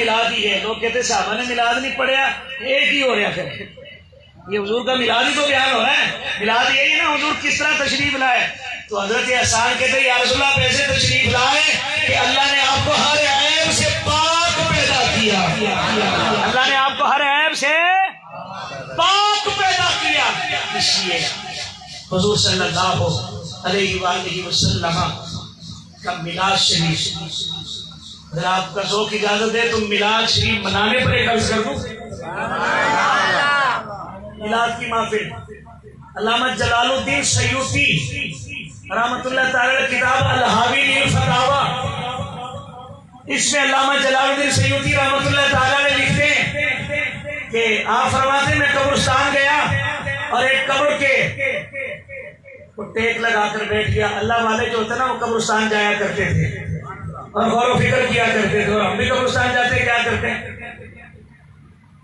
میلاد ہی ہے. لوگ کہتے صحابہ نے میلاد نہیں پڑھا, ایک ہی ہو رہا پھر. یہ حضور کا میلاد ہی تو بیان ہو رہا ہے. میلاد یہی نا حضور کس طرح تشریف لائے. تو حضرت احسان کہتے ہیں یا رسول اللہ ایسے تشریف لائے کہ اللہ نے آپ کو ہر عیب سے پاک پیدا کیا. اللہ نے آپ کو ہر عیب سے پاک پیدا کیا. اس لیے حضور صلی اللہ علیہ وآلہ وسلم کا میلاد شریف, اگر آپ کا ذوق اجازت ہے تو میلاد شریف منانے پر ایک عرض کر دوں. میلاد کی محفل علامہ جلال الدین سیوطی رحمۃ اللہ تعالی کتاب الحاوی للفتاوی, اس میں علامہ جلال الدین سیوطی رحمۃ اللہ تعالی نے لکھتے ہیں کہ آپ فرماتے ہیں میں قبرستان گیا اور ایک قبر کے ٹیک لگا کر بیٹھ گیا. اللہ والے جو ہوتے نا وہ قبرستان جایا کرتے تھے اور غور و فکر کیا کرتے تھے, اور ہم بھی قبرستان جاتے کیا کرتے ہیں,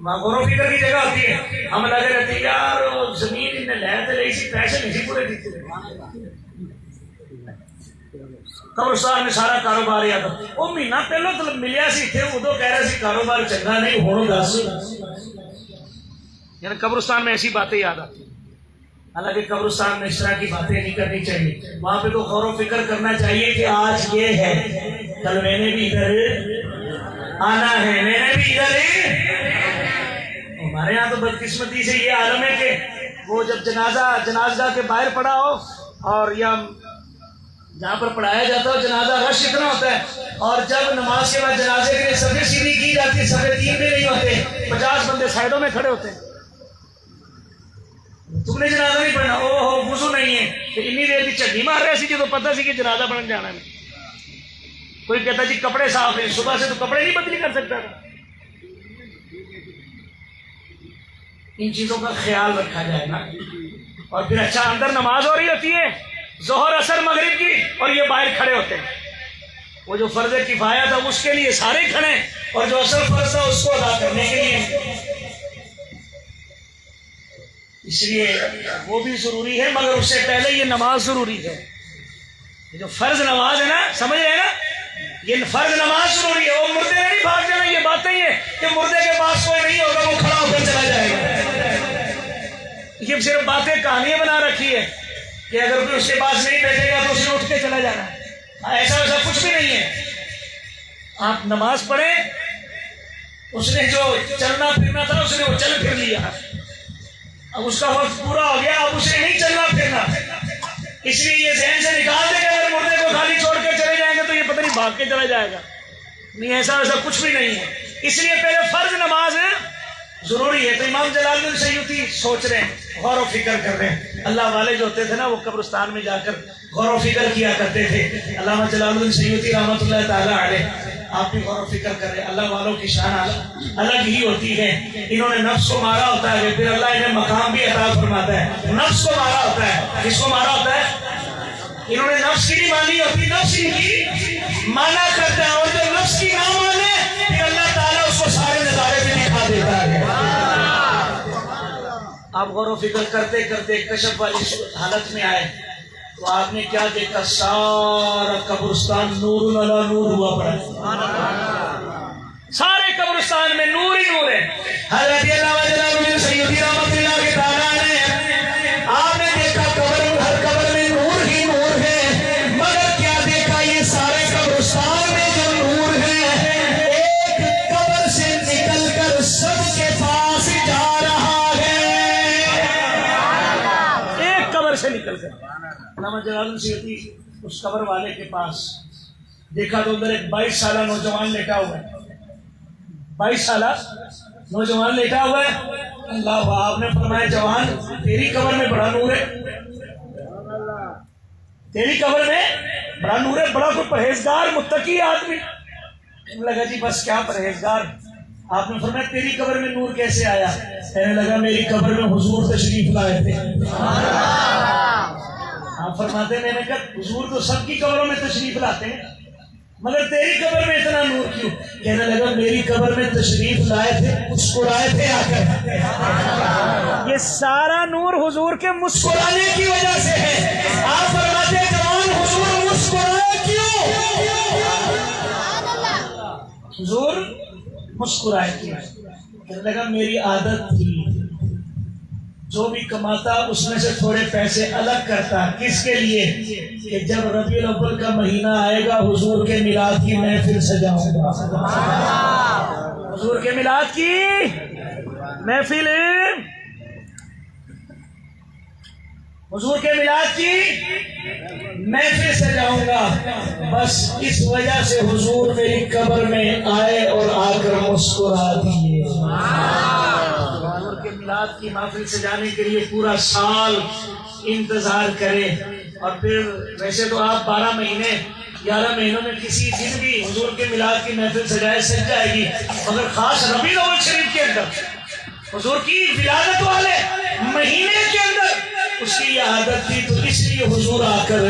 وہاں غور و فکر کی جگہ ہوتی ہے. ہم لگے رہتے ہیں یار وہ زمین انہیں لے تو رہی سی, پیسے نہیں سی پورے دیتے. قبرستان میں سارا کاروبار یاد ہے. وہ مہینہ پہلو تو ملیا سی تھے, ادو کہہ رہے سی کاروبار چنگا نہیں ہو دس. یعنی قبرستان میں ایسی باتیں یاد آتی. حالانکہ قبرستان میں اس طرح کی باتیں نہیں کرنی چاہیے. وہاں پہ تو غور و فکر کرنا چاہیے کہ آج یہ ہے, کل میں نے بھی ادھر آنا ہے, میں نے بھی ادھر. ہمارے یہاں تو بدقسمتی سے یہ عالم ہے کہ وہ جب جنازہ کے باہر پڑا ہو اور یا جہاں پر پڑھایا جاتا ہو جنازہ رش اتنا ہوتا ہے, اور جب نماز کے بعد جنازے کے لیے صفیں سیدھی کی جاتی ہے, صفیں تین بھی نہیں ہوتے, 50 بندے سائڈوں میں کھڑے ہوتے ہیں. تم نے جنازہ نہیں پڑھنا, او ہو وضو نہیں ہے, اتنی دیر کی چڈی مار رہے سی کہ تو پتہ سی کہ جنازہ پڑھنے جانا ہے. کوئی کہتا جی کپڑے صاف ہیں, صبح سے تو کپڑے نہیں بدلی کر سکتا تھا. ان چیزوں کا خیال رکھا جائے نا. اور پھر اچھا اندر نماز ہو رہی ہوتی ہے ظہر اثر مغرب کی, اور یہ باہر کھڑے ہوتے ہیں. وہ جو فرض کفایہ تھا اس کے لیے سارے کھڑے, اور جو اصل فرض تھا اس کو ادا کرنے کے لیے. اس لیے وہ بھی ضروری ہے, مگر اس سے پہلے یہ نماز ضروری ہے. جو فرض نماز ہے نا, سمجھ رہے ہیں نا, یہ فرض نماز ضروری ہے. وہ مردے نہیں بھاگ جانا. یہ باتیں ہی ہے کہ مردے کے پاس کوئی نہیں ہوگا, وہ کھڑا ہو کر چلا جائے گا. یہ صرف باتیں کہانیاں بنا رکھی ہے کہ اگر کوئی اس کے پاس نہیں بیٹھے گا تو اس نے اٹھ کے چلا جانا. ایسا ویسا کچھ بھی نہیں ہے. آپ نماز پڑھیں, اس نے جو چلنا پھرنا تھا اس نے وہ چل پھر لیا, اب اس کا وقت پورا ہو گیا, اب اسے نہیں چلنا پھرنا. اس لیے یہ ذہن سے نکال دے کہ اگر مردے کو خالی چھوڑ کے چلے جائیں گے تو یہ پتہ نہیں بھاگ کے چلا جائے گا. نہیں, ایسا ویسا کچھ بھی نہیں ہے. اس لیے پہلے فرض نماز ضروری ہے. تو امام جلال الدین سیوطی سوچ رہے ہیں, غور و فکر کر رہے ہیں. اللہ والے جو ہوتے تھے نا وہ قبرستان میں جا کر غور و فکر کیا کرتے تھے. علامہ جلال الدین سیوطی رحمۃ اللہ تعالی علیہ, آپ بھی غور و فکر کر رہے ہیں. اللہ والوں کی شان الگ ہی ہوتی ہے. انہوں نے نفس کو مارا ہوتا ہے, پھر اللہ انہیں مقام بھی عطا فرماتا ہے. نفس کو مارا ہوتا ہے, کس کو مارا ہوتا ہے؟ انہوں نے نفس کی نہیں مانی ہوتی, نفس ان کی مانا کرتا ہے, اور جو نفس کی نہ مانے پھر اللہ تعالیٰ اس کو سارے نظارے بھی دکھا دیتا ہے. آپ غور و فکر کرتے کرتے کشف والی حالت میں آئے تو آپ نے کیا دیکھا, سارا قبرستان نور علی نور ہوا پڑا. سارے قبرستان میں نور ہی نور ہے. حضرت علامہ جلال الدین سیوطی رحمۃ اللہ تعالیٰ نے آپ نے دیکھا قبر, ہر قبر میں نور ہی نور ہے, مگر کیا دیکھا, یہ سارے قبرستان میں جو نور ہے ایک قبر سے نکل کر سب کے پاس جا رہا ہے. ایک قبر سے نکل کر علامہ جلال الدین سیوطی اس قبر والے کے پاس دیکھا تو ادھر ایک 22 سالہ نوجوان لیٹا ہوا ہے. 22 سالہ نوجوان لیٹا ہوا ہے. اللہ, آپ نے فرمایا جوان تیری قبر میں بڑا نور ہے, تیری قبر میں بڑا نور ہے, بڑا کوئی پرہیزگار متقی آدمی. لگا جی بس کیا پرہیزگار. آپ نے فرمایا تیری قبر میں نور کیسے آیا؟ کہنے لگا میری قبر میں حضور تشریف لائے تھے. آپ فرماتے میں نے کہا حضور تو سب کی قبروں میں تشریف لاتے ہیں, مگر تیری قبر میں اتنا نور کیوں؟ کہنے لگا میری قبر میں تشریف لائے تھے, مسکرائے تھے آ کر. یہ سارا نور حضور کے مسکرانے کی وجہ سے ہے. آپ فرماتے جوان حضور مسکرائے کیوں؟ حضور مسکرائے کیا. کہنے لگا میری عادت تھی جو بھی کماتا اس میں سے تھوڑے پیسے الگ کرتا. کس کے لیے؟ کہ جب ربیع الاول کا مہینہ آئے گا حضور کے میلاد کی محفل سجاؤں گا. حضور کے میلاد کی محفل، حضور کے میلاد کی محفل سجاؤں گا. بس اس وجہ سے حضور میری قبر میں آئے اور آ کر مسکرا دیے. حضور کے میلاد کی محفل سجانے کے لیے پورا سال انتظار کرے. اور پھر ویسے تو آپ 12 مہینے 11 مہینوں میں کسی دن بھی حضور کے میلاد کی محفل سجائے سج جائے گی، مگر خاص ربیع الاول شریف کے اندر حضور کی ولادت والے مہینے کے اندر اس کی یہ عادت تھی. تو اس لیے حضور آ کر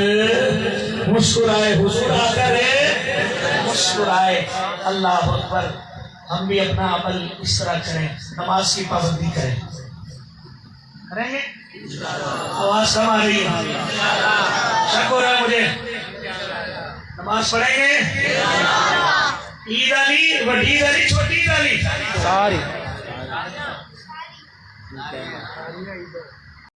مسکرائے، حضور آ کر مسکرائے. اللہ اکبر. ہم بھی اپنا عمل اس طرح کریں، نماز کی پابندی کریں گے. آواز کم آ رہی ہے، شک ہو رہا ہے مجھے. نماز پڑھیں گے. عید علی، بڑی عید علی، چھوٹی عید علی، ساری